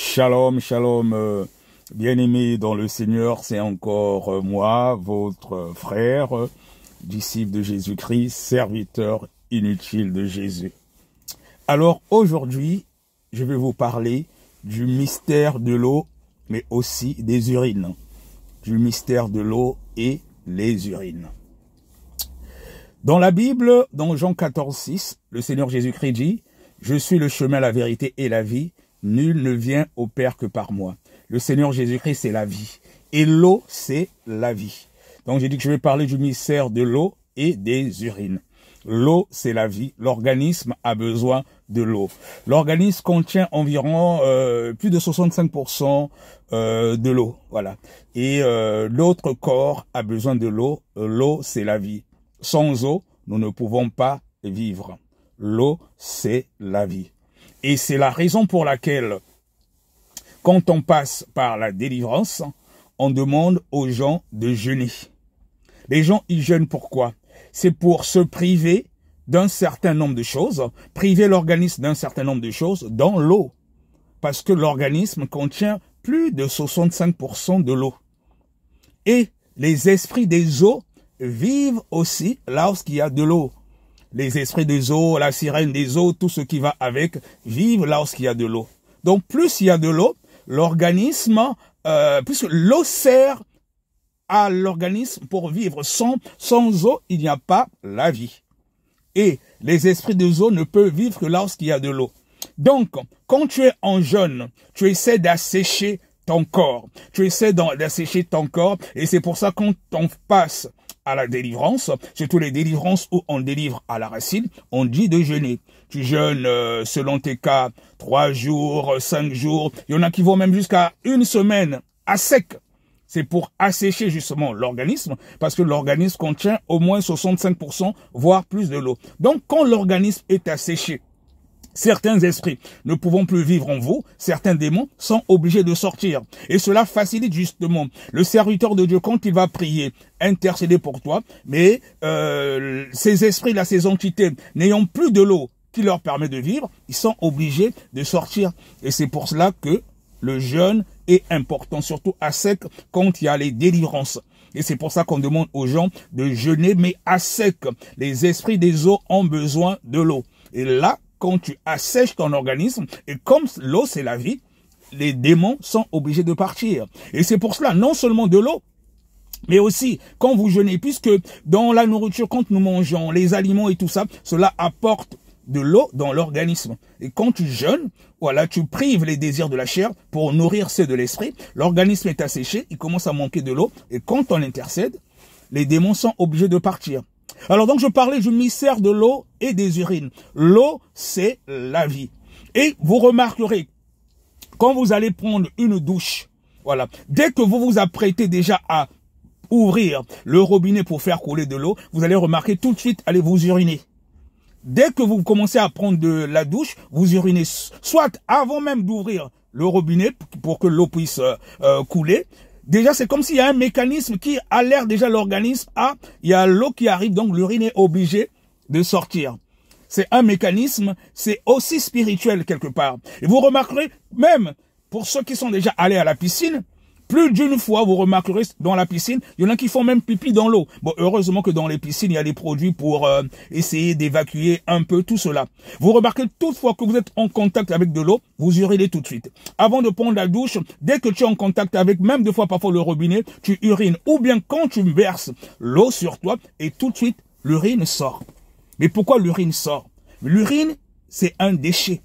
Shalom, shalom, bien-aimés dans le Seigneur, c'est encore moi, votre frère, disciple de Jésus-Christ, serviteur inutile de Jésus. Alors aujourd'hui, je vais vous parler du mystère de l'eau, mais aussi des urines. Du mystère de l'eau et les urines. Dans la Bible, dans Jean 14,6, le Seigneur Jésus-Christ dit « Je suis le chemin, la vérité et la vie. Nul ne vient au Père que par moi. » Le Seigneur Jésus-Christ, c'est la vie. Et l'eau, c'est la vie. Donc j'ai dit que je vais parler du mystère de l'eau et des urines. L'eau, c'est la vie. L'organisme a besoin de l'eau. L'organisme contient environ plus de 65% de l'eau. Voilà. Et l'autre corps a besoin de l'eau. L'eau, c'est la vie. Sans eau, nous ne pouvons pas vivre. L'eau, c'est la vie. Et c'est la raison pour laquelle, quand on passe par la délivrance, on demande aux gens de jeûner. Les gens, ils jeûnent pourquoi? C'est pour se priver d'un certain nombre de choses, priver l'organisme d'un certain nombre de choses dans l'eau. Parce que l'organisme contient plus de 65% de l'eau. Et les esprits des eaux vivent aussi lorsqu'il y a de l'eau. Les esprits des eaux, la sirène des eaux, tout ce qui va avec, vivent lorsqu'il y a de l'eau. Donc, plus il y a de l'eau, l'organisme, puisque l'eau sert à l'organisme pour vivre. Sans eau, il n'y a pas la vie. Et les esprits des eaux ne peuvent vivre que lorsqu'il y a de l'eau. Donc, quand tu es en jeûne, tu essaies d'assécher ton corps. Tu essaies d'assécher ton corps, et c'est pour ça qu'on passe à la délivrance, surtout les délivrances où on délivre à la racine, on dit de jeûner. Tu jeûnes selon tes cas 3 jours, 5 jours, il y en a qui vont même jusqu'à 1 semaine à sec. C'est pour assécher justement l'organisme, parce que l'organisme contient au moins 65%, voire plus de l'eau. Donc quand l'organisme est asséché, certains esprits ne pouvant plus vivre en vous, certains démons sont obligés de sortir. Et cela facilite justement le serviteur de Dieu quand il va prier, intercéder pour toi. Mais ces esprits-là, ces entités, n'ayant plus de l'eau qui leur permet de vivre, ils sont obligés de sortir. Et c'est pour cela que le jeûne est important, surtout à sec quand il y a les délivrances. Et c'est pour ça qu'on demande aux gens de jeûner, mais à sec. Les esprits des eaux ont besoin de l'eau. Et là, quand tu assèches ton organisme, et comme l'eau c'est la vie, les démons sont obligés de partir. Et c'est pour cela, non seulement de l'eau, mais aussi quand vous jeûnez, puisque dans la nourriture, quand nous mangeons, les aliments et tout ça, cela apporte de l'eau dans l'organisme. Et quand tu jeûnes, voilà, tu prives les désirs de la chair pour nourrir ceux de l'esprit. L'organisme est asséché, il commence à manquer de l'eau, et quand on intercède, les démons sont obligés de partir. Alors donc je parlais du mystère de l'eau et des urines. L'eau, c'est la vie. Et vous remarquerez, quand vous allez prendre une douche, voilà, dès que vous vous apprêtez déjà à ouvrir le robinet pour faire couler de l'eau, vous allez remarquer tout de suite, allez vous uriner. Dès que vous commencez à prendre de la douche, vous urinez, soit avant même d'ouvrir le robinet pour que l'eau puisse couler. Déjà, c'est comme s'il y a un mécanisme qui alerte déjà l'organisme. Ah, il y a l'eau qui arrive, donc l'urine est obligée de sortir. C'est un mécanisme, c'est aussi spirituel quelque part. Et vous remarquerez, même pour ceux qui sont déjà allés à la piscine, plus d'une fois, vous remarquerez dans la piscine, il y en a qui font même pipi dans l'eau. Bon, heureusement que dans les piscines, il y a des produits pour essayer d'évacuer un peu tout cela. Vous remarquez toutefois que vous êtes en contact avec de l'eau, vous urinez tout de suite. Avant de prendre la douche, dès que tu es en contact avec, même deux fois parfois le robinet, tu urines. Ou bien quand tu verses l'eau sur toi, et tout de suite, l'urine sort. Mais pourquoi l'urine sort? L'urine, c'est un déchet.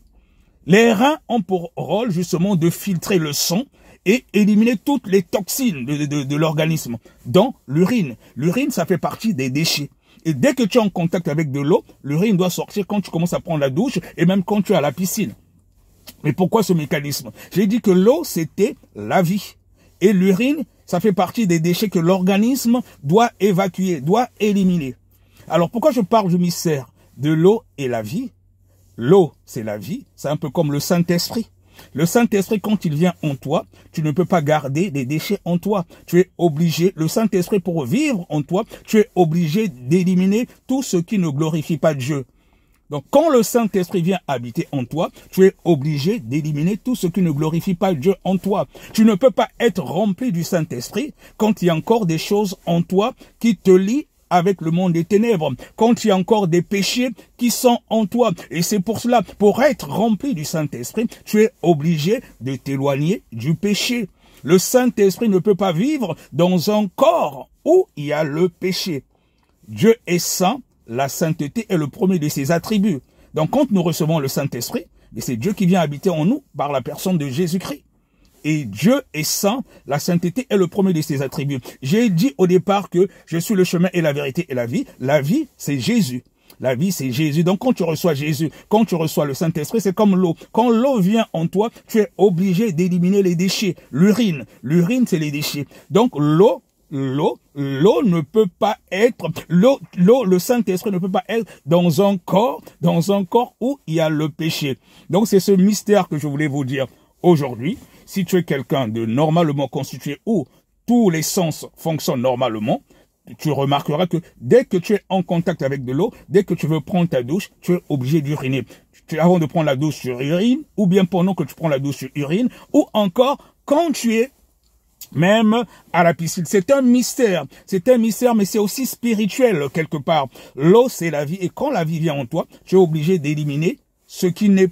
Les reins ont pour rôle justement de filtrer le sang et éliminer toutes les toxines de l'organisme dans l'urine. L'urine, ça fait partie des déchets. Et dès que tu es en contact avec de l'eau, l'urine doit sortir quand tu commences à prendre la douche et même quand tu es à la piscine. Mais pourquoi ce mécanisme? J'ai dit que l'eau, c'était la vie. Et l'urine, ça fait partie des déchets que l'organisme doit évacuer, doit éliminer. Alors pourquoi je parle du mystère de l'eau et la vie? L'eau, c'est la vie. C'est un peu comme le Saint-Esprit. Le Saint-Esprit, quand il vient en toi, tu ne peux pas garder des déchets en toi. Tu es obligé, le Saint-Esprit pour vivre en toi, tu es obligé d'éliminer tout ce qui ne glorifie pas Dieu. Donc, quand le Saint-Esprit vient habiter en toi, tu es obligé d'éliminer tout ce qui ne glorifie pas Dieu en toi. Tu ne peux pas être rempli du Saint-Esprit quand il y a encore des choses en toi qui te lient avec le monde des ténèbres, quand il y a encore des péchés qui sont en toi. Et c'est pour cela, pour être rempli du Saint-Esprit, tu es obligé de t'éloigner du péché. Le Saint-Esprit ne peut pas vivre dans un corps où il y a le péché. Dieu est saint, la sainteté est le premier de ses attributs. Donc quand nous recevons le Saint-Esprit, c'est Dieu qui vient habiter en nous par la personne de Jésus-Christ. Et Dieu est saint, la sainteté est le premier de ses attributs. J'ai dit au départ que je suis le chemin et la vérité et la vie. La vie, c'est Jésus. La vie, c'est Jésus. Donc, quand tu reçois Jésus, quand tu reçois le Saint-Esprit, c'est comme l'eau. Quand l'eau vient en toi, tu es obligé d'éliminer les déchets. L'urine, c'est les déchets. Donc, l'eau ne peut pas être, le Saint-Esprit ne peut pas être dans un corps où il y a le péché. Donc, c'est ce mystère que je voulais vous dire aujourd'hui. Si tu es quelqu'un de normalement constitué où tous les sens fonctionnent normalement, tu remarqueras que dès que tu es en contact avec de l'eau, dès que tu veux prendre ta douche, tu es obligé d'uriner. Avant de prendre la douche, tu urines, ou bien pendant que tu prends la douche, tu urines, ou encore quand tu es même à la piscine. C'est un mystère, mais c'est aussi spirituel quelque part. L'eau, c'est la vie, et quand la vie vient en toi, tu es obligé d'éliminer ce qui ne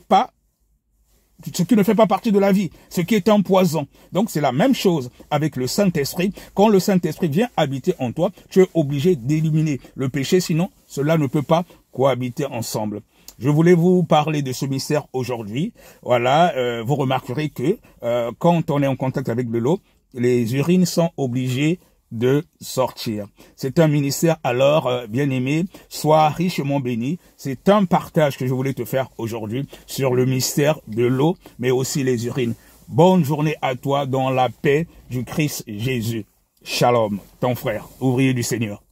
fait pas partie de la vie, ce qui est un poison. Donc c'est la même chose avec le Saint-Esprit. Quand le Saint-Esprit vient habiter en toi, tu es obligé d'éliminer le péché, sinon cela ne peut pas cohabiter ensemble. Je voulais vous parler de ce mystère aujourd'hui. Voilà, vous remarquerez que quand on est en contact avec de l'eau, les urines sont obligées de sortir. C'est un ministère, alors, bien-aimé, sois richement béni. C'est un partage que je voulais te faire aujourd'hui sur le mystère de l'eau, mais aussi les urines. Bonne journée à toi dans la paix du Christ Jésus. Shalom, ton frère, ouvrier du Seigneur.